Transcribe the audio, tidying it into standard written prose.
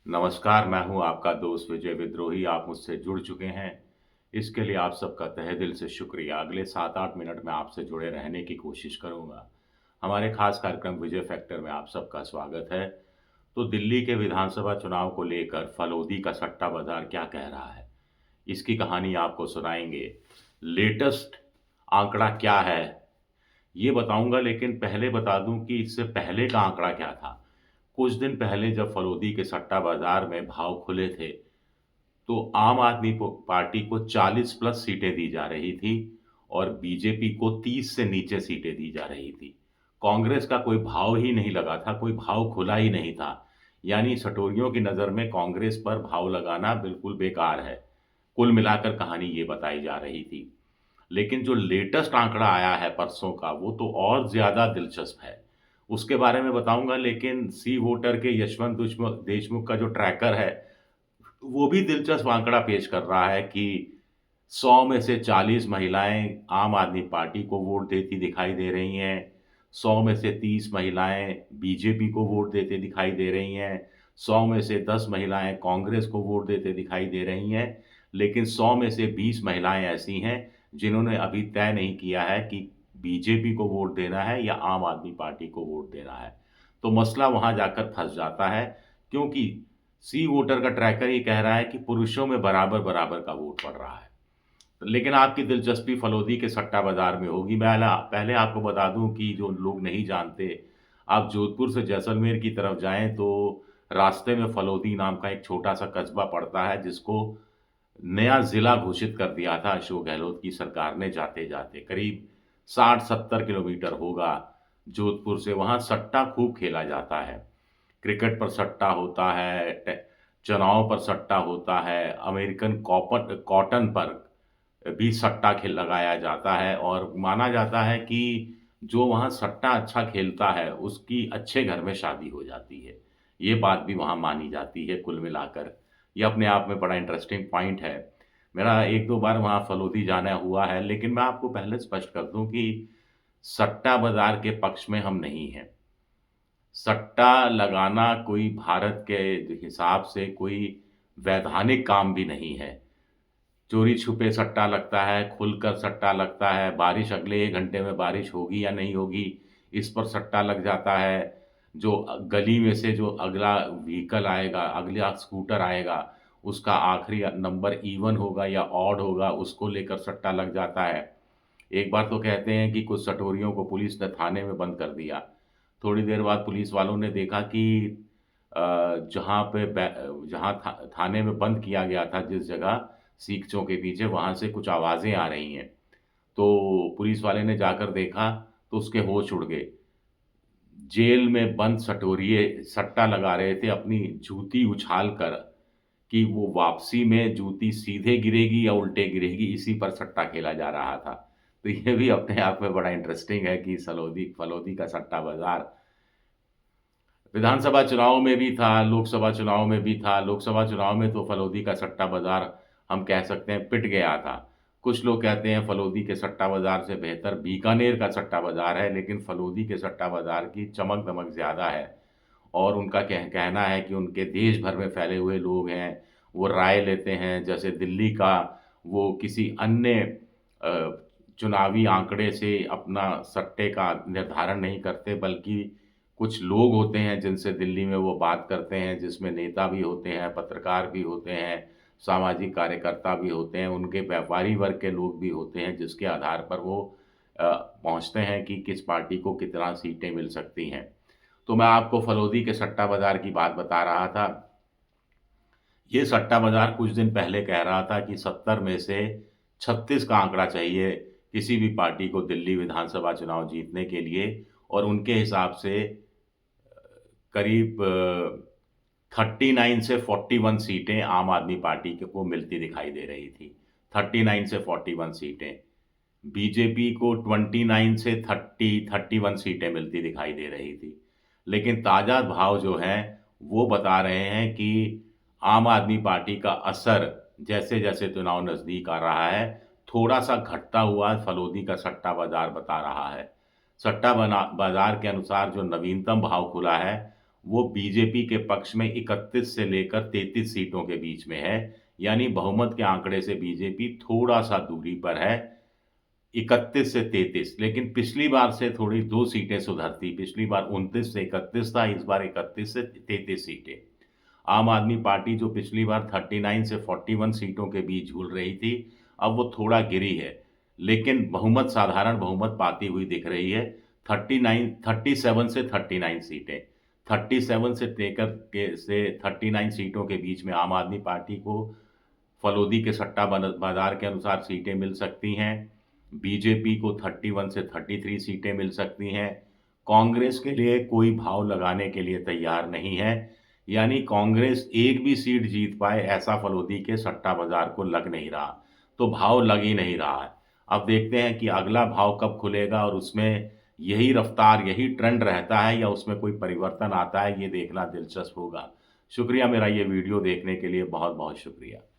नमस्कार, मैं हूँ आपका दोस्त विजय विद्रोही। आप मुझसे जुड़ चुके हैं, इसके लिए आप सबका तहे दिल से शुक्रिया। अगले 7-8 मिनट में आपसे जुड़े रहने की कोशिश करूँगा। हमारे खास कार्यक्रम विजय फैक्टर में आप सबका स्वागत है। तो दिल्ली के विधानसभा चुनाव को लेकर फलोदी का सट्टा बाज़ार क्या कह रहा है, इसकी कहानी आपको सुनाएँगे। लेटेस्ट आंकड़ा क्या है, ये बताऊँगा, लेकिन पहले बता दूँ कि इससे पहले का आंकड़ा क्या था। कुछ दिन पहले जब फलोदी के सट्टा बाज़ार में भाव खुले थे, तो आम आदमी पार्टी को 40 प्लस सीटें दी जा रही थी और बीजेपी को 30 से नीचे सीटें दी जा रही थी। कांग्रेस का कोई भाव ही नहीं लगा था, कोई भाव खुला ही नहीं था। यानी सटोरियों की नज़र में कांग्रेस पर भाव लगाना बिल्कुल बेकार है। कुल मिलाकर कहानी ये बताई जा रही थी। लेकिन जो लेटेस्ट आंकड़ा आया है परसों का, वो तो और ज़्यादा दिलचस्प है। उसके बारे में बताऊँगा, लेकिन सी वोटर के यशवंत देशमुख का जो ट्रैकर है, वो भी दिलचस्प आंकड़ा पेश कर रहा है कि 100 में से 40 महिलाएँ आम आदमी पार्टी को वोट देती दिखाई दे रही हैं, 100 में से 30 महिलाएँ बीजेपी को वोट देते दिखाई दे रही हैं, 100 में से 10 महिलाएँ कांग्रेस को वोट देते दिखाई दे रही हैं, लेकिन 100 में से 20 महिलाएँ ऐसी हैं, जिन्होंने अभी तय नहीं किया है कि बीजेपी को वोट देना है या आम आदमी पार्टी को वोट देना है। तो मसला वहाँ जाकर फँस जाता है, क्योंकि सी वोटर का ट्रैकर ये कह रहा है कि पुरुषों में बराबर-बराबर का वोट पड़ रहा है। लेकिन आपकी दिलचस्पी फलोदी के सट्टा बाज़ार में होगी। मैं ला पहले आपको बता दूँ कि जो लोग नहीं जानते, आप जोधपुर से जैसलमेर की तरफ जाएँ तो रास्ते में फलोदी नाम का एक छोटा-सा कस्बा पड़ता है, जिसको नया ज़िला घोषित कर दिया था अशोक गहलोत की सरकार ने जाते-जाते। करीब 60-70 किलोमीटर होगा जोधपुर से। वहाँ सट्टा खूब खेला जाता है। क्रिकेट पर सट्टा होता है, चुनाव पर सट्टा होता है, अमेरिकन कॉटन पर भी सट्टा खेल लगाया जाता है और माना जाता है कि जो वहाँ सट्टा अच्छा खेलता है, उसकी अच्छे घर में शादी हो जाती है। ये बात भी वहाँ मानी जाती है कुल मिलाकर। ये अपने आप में बड़ा इंटरेस्टिंग पॉइंट है। मेरा 1-2 बार वहाँ फलोदी जाना हुआ है, लेकिन मैं आपको पहले स्पष्ट कर दूँ कि सट्टा बाज़ार के पक्ष में हम नहीं हैं। सट्टा लगाना कोई भारत के हिसाब से कोई वैधानिक काम भी नहीं है। चोरी-छुपे सट्टा लगता है, खुलकर सट्टा लगता है, बारिश अगले 1 घंटे में बारिश होगी या नहीं होगी, इस पर सट्टा लग जाता है। जो गली में से जो अगला व्हीकल आएगा, अगला स्कूटर आएगा, उसका आखिरी नंबर इवन होगा या ऑड होगा, उसको लेकर सट्टा लग जाता है। एक बार तो कहते हैं कि कुछ सटोरियों को पुलिस ने थाने में बंद कर दिया। थोड़ी देर बाद पुलिस वालों ने देखा कि अ, जहाँ थाने में बंद किया गया था जिस जगह सीखचों के पीछे, वहाँ से कुछ आवाज़ें आ रही हैं। तो पुलिस वाले ने जाकर देखा तो उसके होश उड़ गए। जेल में बंद सटोरिये सट्टा लगा रहे थे अपनी जूती उछाल कर कि वो वापसी में जूती सीधे गिरेगी या उल्टे गिरेगी, इसी पर सट्टा खेला जा रहा था। तो ये भी अपने आप में बड़ा इंटरेस्टिंग है कि सलोदी फलोदी का सट्टा बाज़ार विधानसभा चुनाव में भी था, लोकसभा चुनाव में भी था। लोकसभा चुनाव में तो फलोदी का सट्टा बाज़ार हम कह सकते हैं पिट गया था। कुछ लोग कहते हैं फलोदी के सट्टा बाज़ार से बेहतर बीकानेर का सट्टा बाज़ार है, लेकिन फलोदी के सट्टा बाज़ार की चमक-दमक ज़्यादा है और उनका कहना है कि उनके देश भर में फैले हुए लोग हैं, वो राय लेते हैं। जैसे दिल्ली का वो किसी अन्य चुनावी आंकड़े से अपना सट्टे का निर्धारण नहीं करते, बल्कि कुछ लोग होते हैं जिनसे दिल्ली में वो बात करते हैं, जिसमें नेता भी होते हैं, पत्रकार भी होते हैं, सामाजिक कार्यकर्ता भी होते हैं, उनके व्यापारी वर्ग के लोग भी होते हैं, जिसके आधार पर वो पहुँचते हैं कि किस पार्टी को कितना सीटें मिल सकती हैं। तो मैं आपको फलोदी के सट्टा बाज़ार की बात बता रहा था। ये सट्टा बाज़ार कुछ दिन पहले कह रहा था कि 70 में से 36 का आंकड़ा चाहिए किसी भी पार्टी को दिल्ली विधानसभा चुनाव जीतने के लिए, और उनके हिसाब से करीब 39 से 41 सीटें आम आदमी पार्टी को मिलती दिखाई दे रही थी। 39 से 41 सीटें। बीजेपी को 29 से 31 सीटें मिलती दिखाई दे रही थी। लेकिन ताज़ा भाव जो हैं, वो बता रहे हैं कि आम आदमी पार्टी का असर जैसे-जैसे चुनाव नज़दीक आ रहा है, थोड़ा-सा घटता हुआ फलोदी का सट्टा बाज़ार बता रहा है। सट्टा बाज़ार के अनुसार जो नवीनतम भाव खुला है, वो बीजेपी के पक्ष में 31 से लेकर 33 सीटों के बीच में है, यानी बहुमत के आंकड़े से बीजेपी थोड़ा-सा दूरी पर है, 31 से 33। लेकिन पिछली बार से थोड़ी 2 सीटें सुधर थी, पिछली बार 29 से 31 था, इस बार 31 से 33 सीटें। आम आदमी पार्टी जो पिछली बार 39 से 41 सीटों के बीच झूल रही थी, अब वो थोड़ा गिरी है, लेकिन बहुमत साधारण बहुमत पाती हुई दिख रही है। 37 से 39 सीटें, 37 से 39 सीटों के बीच में आम आदमी पार्टी को फलोदी के सट्टा बाजार के अनुसार सीटें मिल सकती हैं। बीजेपी को 31 से 33 सीटें मिल सकती हैं। कांग्रेस के लिए कोई भाव लगाने के लिए तैयार नहीं है, यानी कांग्रेस एक भी सीट जीत पाए ऐसा फलोदी के सट्टा बाजार को लग नहीं रहा, तो भाव लग ही नहीं रहा है। अब देखते हैं कि अगला भाव कब खुलेगा और उसमें यही रफ्तार, यही ट्रेंड रहता है या उसमें कोई परिवर्तन आता है, ये देखना दिलचस्प होगा। शुक्रिया, मेरा ये वीडियो देखने के लिए बहुत-बहुत शुक्रिया।